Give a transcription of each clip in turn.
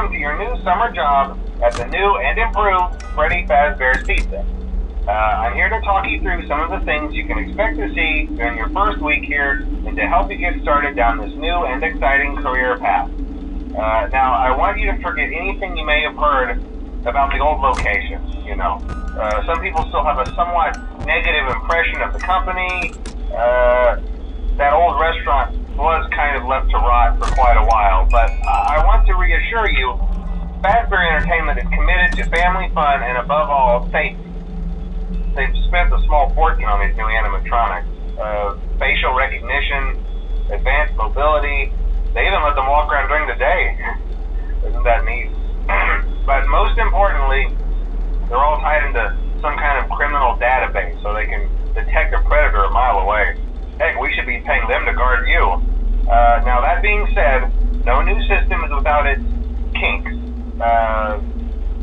welcome to your new summer job at the new and improved Freddy Fazbear's Pizza. I'm here to talk you through some of the things you can expect to see during your first week here and to help you get started down this new and exciting career path. Now, I want you to forget anything you may have heard about the old location. Some people still have a somewhat negative impression of the company. That old restaurant was kind of left to rot for quite a while, but I want to reassure you, Fazbear Entertainment is committed to family fun and above all, safety. They've spent a small fortune on these new animatronics. Facial recognition, advanced mobility. They even let them walk around during the day. Isn't that neat? But most importantly, they're all tied into some kind of criminal database so they can detect a predator a mile away. Heck, we should be paying them to guard you. Now that being said, no new system is without its kinks.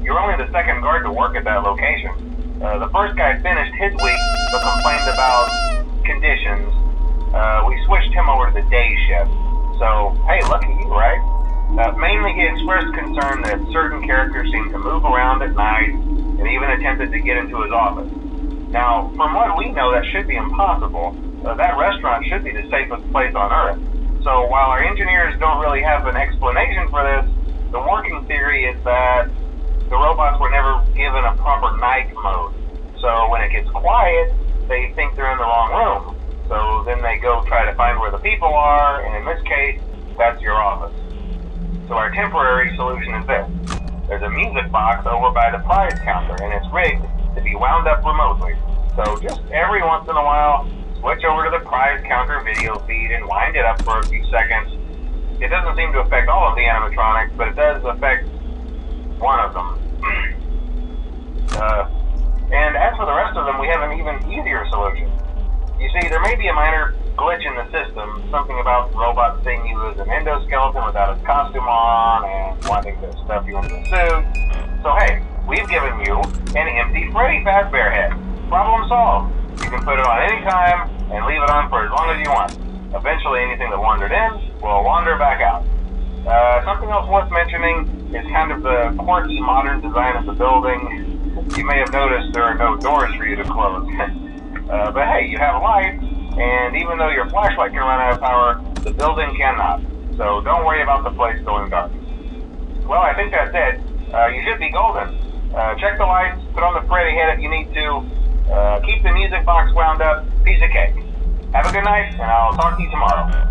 You're only the second guard to work at that location. The first guy finished his week but complained about conditions. We switched him over to the day shift. So, hey, lucky you, right? Mainly he expressed concern that certain characters seemed to move around at night and even attempted to get into his office. Now, from what we know, that should be impossible. That restaurant should be the safest place on Earth. So while our engineers don't really have an explanation for this, the working theory is that the robots were never given a proper night mode. So when it gets quiet, they think they're in the wrong room. So then they go try to find where the people are, and in this case, that's your office. So our temporary solution is this. There's a music box over by the prize counter, and it's rigged to be wound up remotely. So just every once in a while, switch over to the prize counter video feed and wind it up for a few seconds. It doesn't seem to affect all of the animatronics, but it does affect one of them. And as for the rest of them, we have an even easier solution. You see, there may be a minor glitch in the system, something about the robot seeing you as an endoskeleton without his costume on and wanting to stuff you into a suit. So hey, we've given you an empty Freddy Fazbear head. Problem solved. You can put it on any time and leave it on for as long as you want. Eventually anything that wandered in will wander back out. Something else worth mentioning is kind of the quirky modern design of the building. You may have noticed there are no doors for you to close. But hey, you have a light, and even though your flashlight can run out of power, the building cannot. So don't worry about the place going dark. Well, I think that's it. You should be golden. Check the lights, put on the Freddy head if you need to. Keep the music box wound up. Piece of cake. Have a good night, and I'll talk to you tomorrow.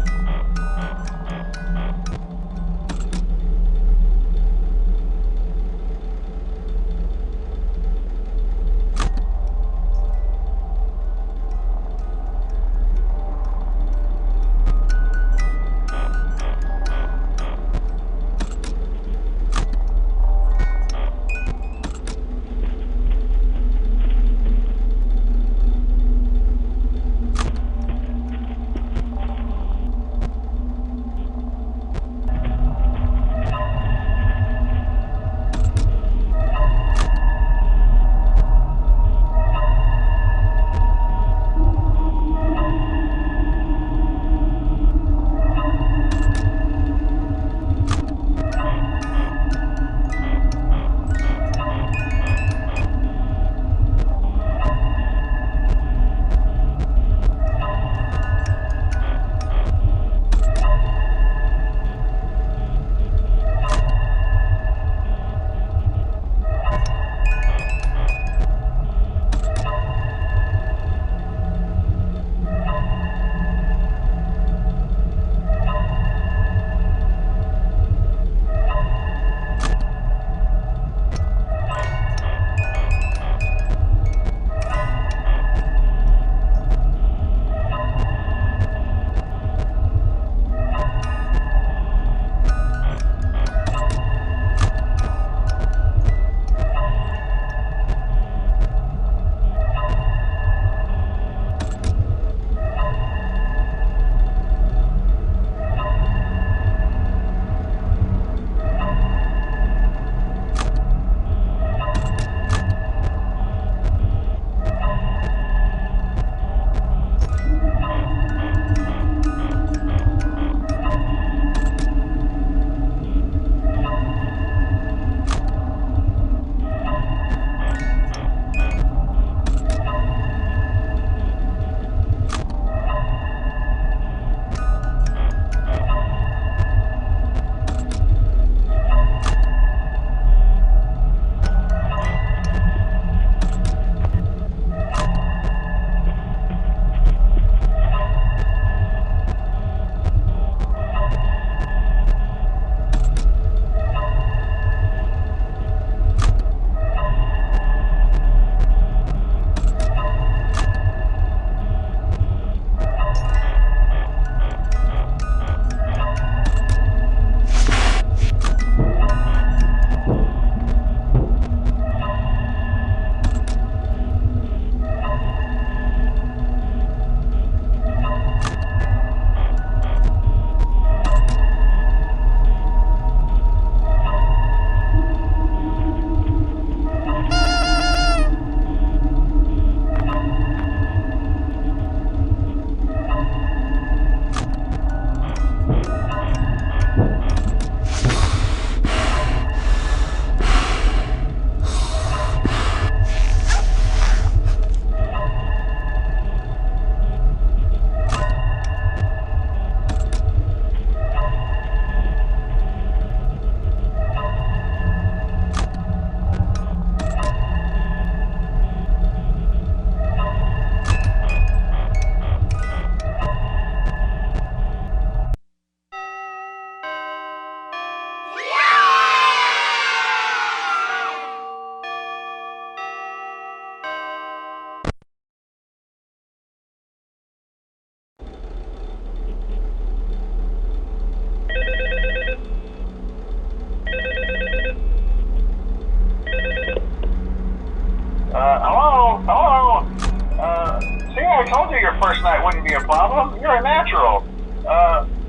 problem? You're a natural.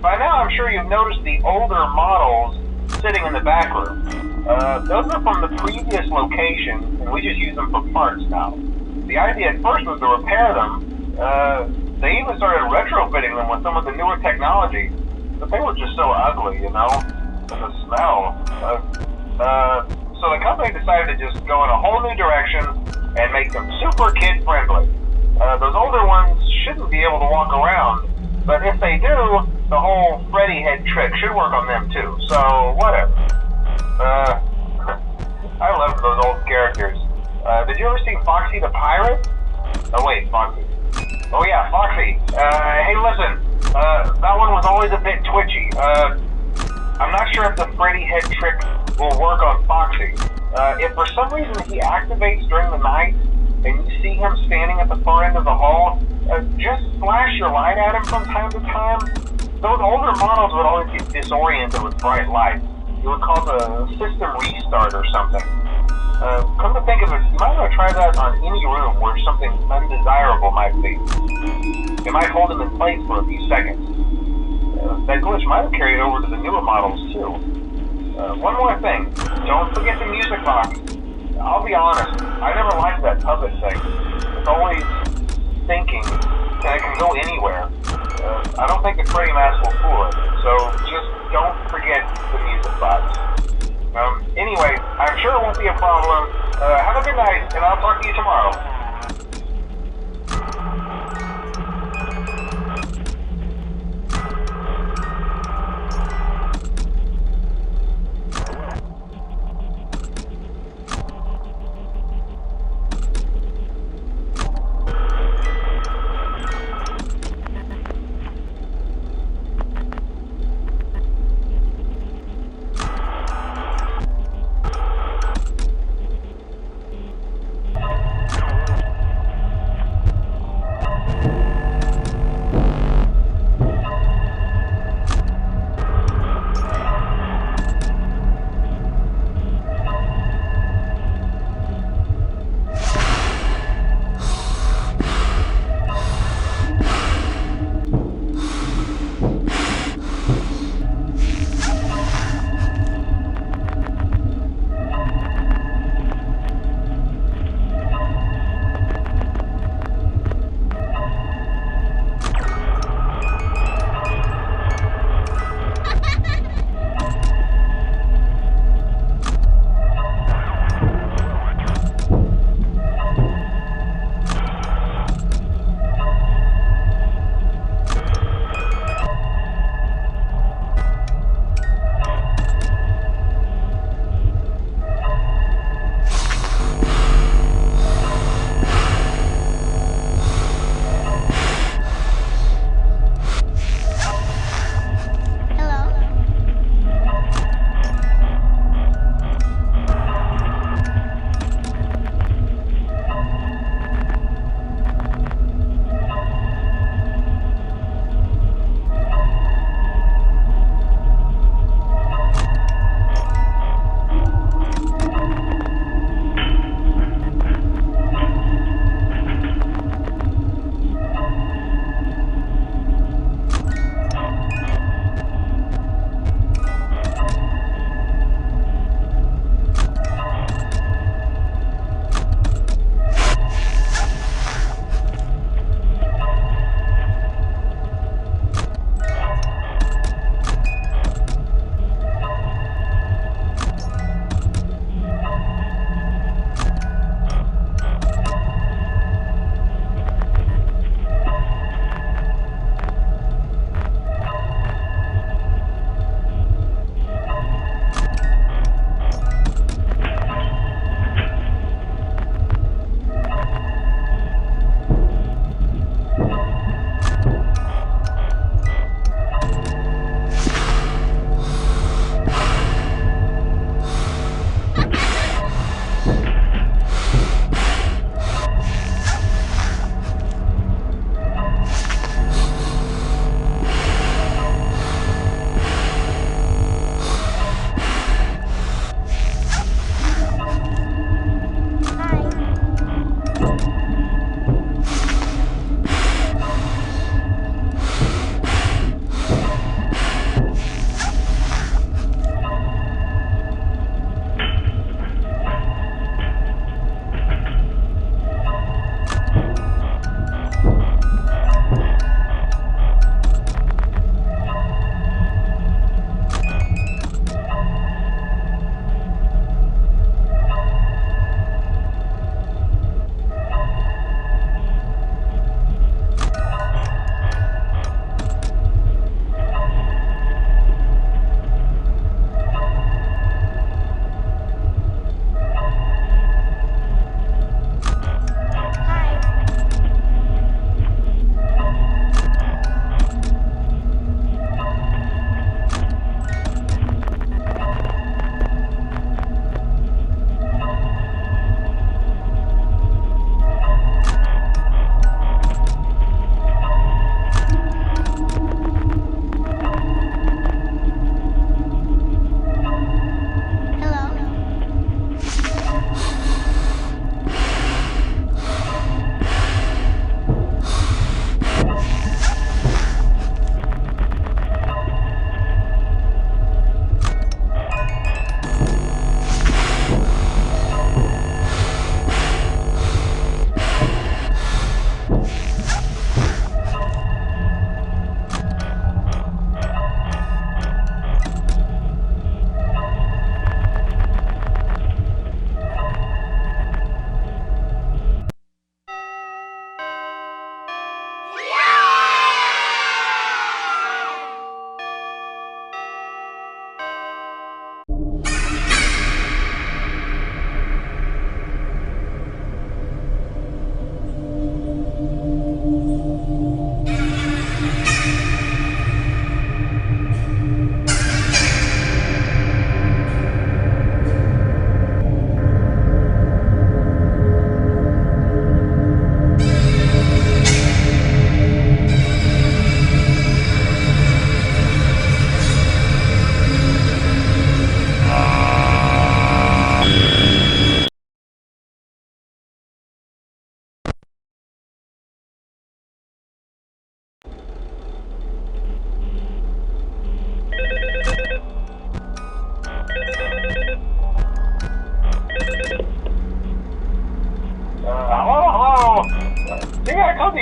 By now, I'm sure you've noticed the older models sitting in the back room. Those are from the previous location, and we just use them for parts now. The idea at first was to repair them. They even started retrofitting them with some of the newer technology, but they were just so ugly, you know? The smell. So the company decided to just go in a whole new direction and make them super kid-friendly. Those older ones shouldn't be able to walk around, but if they do, the whole Freddy head trick should work on them too, so whatever. I love those old characters. Did you ever see Foxy the Pirate? Oh wait, Foxy. Oh yeah, Foxy. Hey listen, that one was always a bit twitchy. I'm not sure if the Freddy head trick will work on Foxy. If for some reason he activates during the night, and you see him standing at the far end of the hall, just flash your light at him from time to time. Those older models would always get disoriented with bright lights. It would cause a system restart or something. Come to think of it, you might want to try that on any room where something undesirable might be. It might hold him in place for a few seconds. That glitch might have carried over to the newer models too. One more thing, don't forget the music box. I'll be honest, I never liked that puppet thing. It's always thinking, and it can go anywhere. I don't think the Freddy mask will fool it, so just don't forget the music box. Anyway, I'm sure it won't be a problem. Have a good night, and I'll talk to you tomorrow.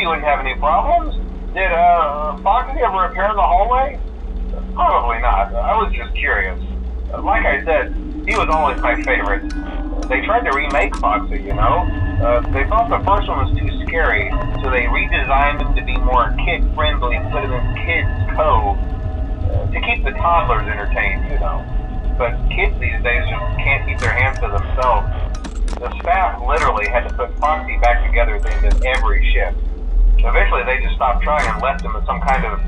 you wouldn't have any problems. Did Foxy ever appear in the hallway? Probably not. I was just curious. Like I said, he was always my favorite. They tried to remake Foxy, you know? They thought the first one was too scary, so they redesigned him to be more kid-friendly and put him in Kids Cove to keep the toddlers entertained, you know. But kids these days just can't keep their hands to themselves. The staff literally had to put Foxy back together at the end of every shift. Eventually they just stopped trying and left him as some kind of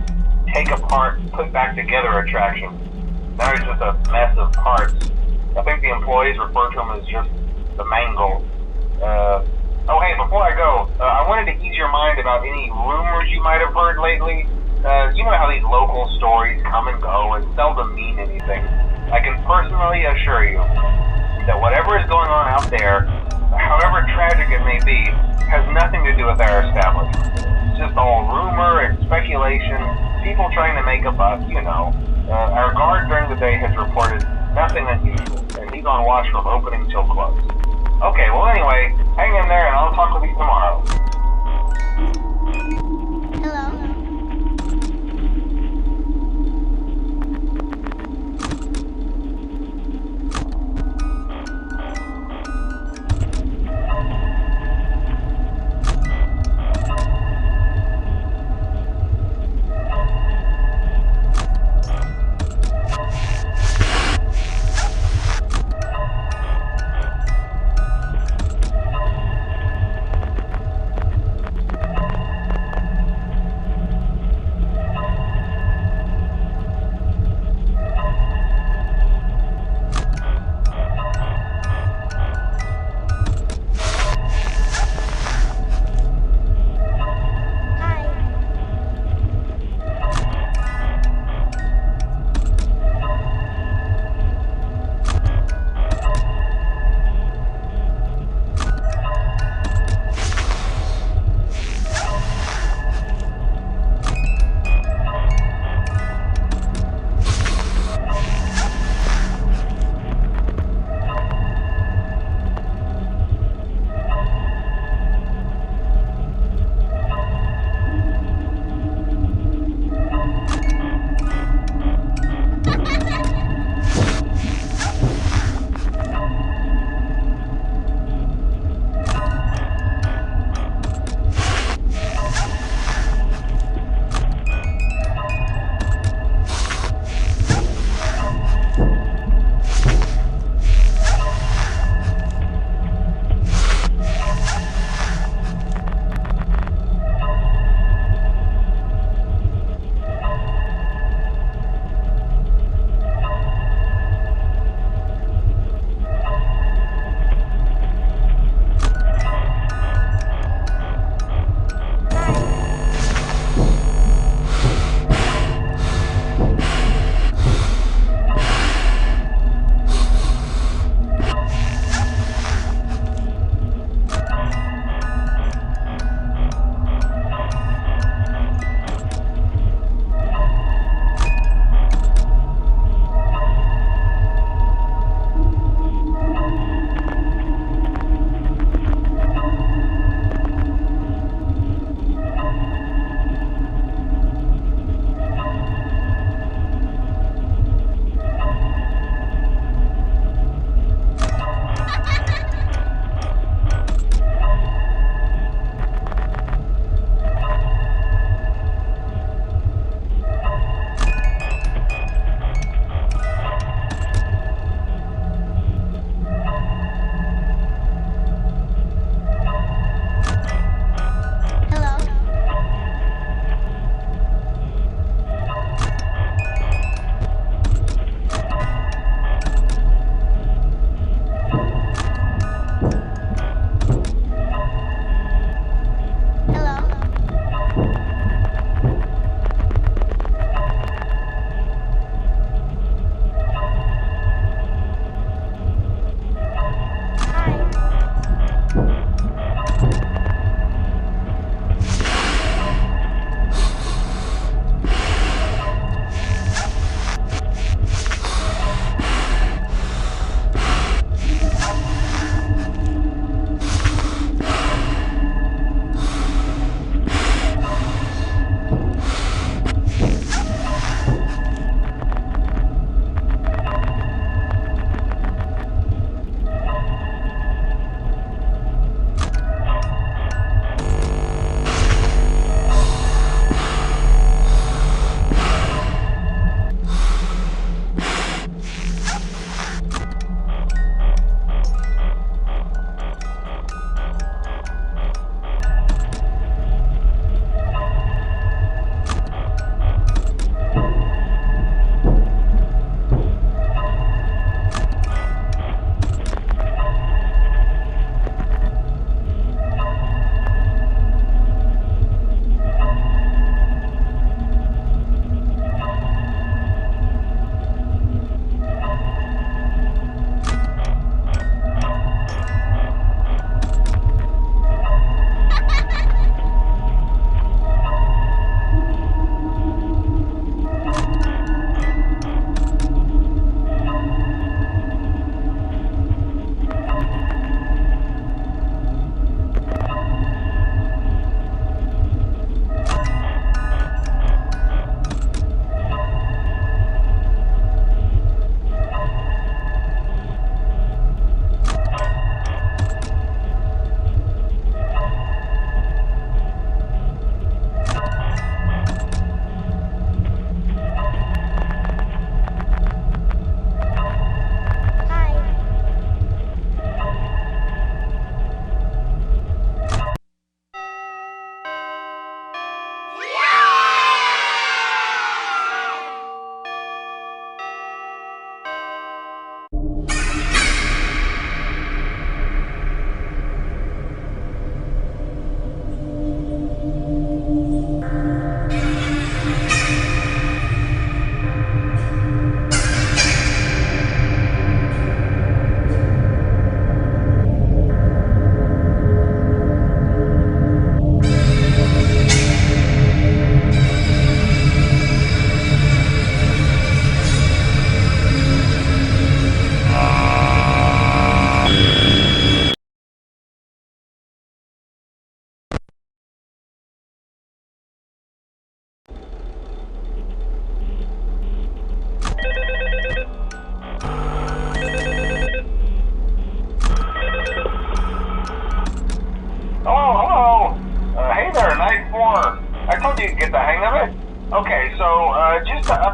take apart, put back together attraction. Now he's just a mess of parts. I think the employees refer to him as just the mangle. Oh hey, before I go, I wanted to ease your mind about any rumors you might have heard lately. You know how these local stories come and go and seldom mean anything. I can personally assure you that whatever is going on out there, however tragic it may be, has nothing to do with our establishment. It's just all rumor and speculation, people trying to make a buck, you know. Our guard during the day has reported nothing unusual, and he's on watch from opening till close. Okay, well anyway, hang in there and I'll talk with you tomorrow. Hello.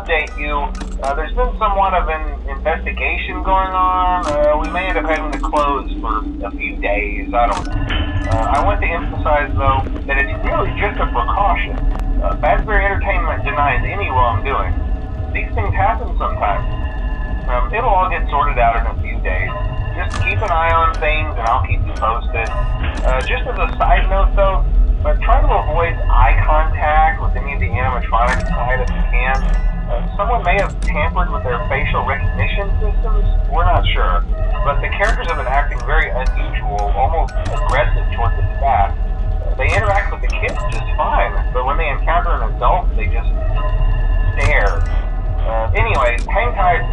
update you. There's been somewhat of an investigation going on. We may end up having to close for a few days. I don't know. I want to emphasize, though, that it's really just a precaution. Fazbear Entertainment denies any wrongdoing. These things happen sometimes. It'll all get sorted out in a few days. Just keep an eye on things, and I'll keep you posted. Just as a side note, though, try to avoid eye contact with any of the animatronics side if you can. Someone may have tampered with their facial recognition systems. We're not sure. But the characters have been acting very unusual, almost aggressive towards the staff. They interact with the kids just fine, but when they encounter an adult, they just stare. Anyway, hang tight.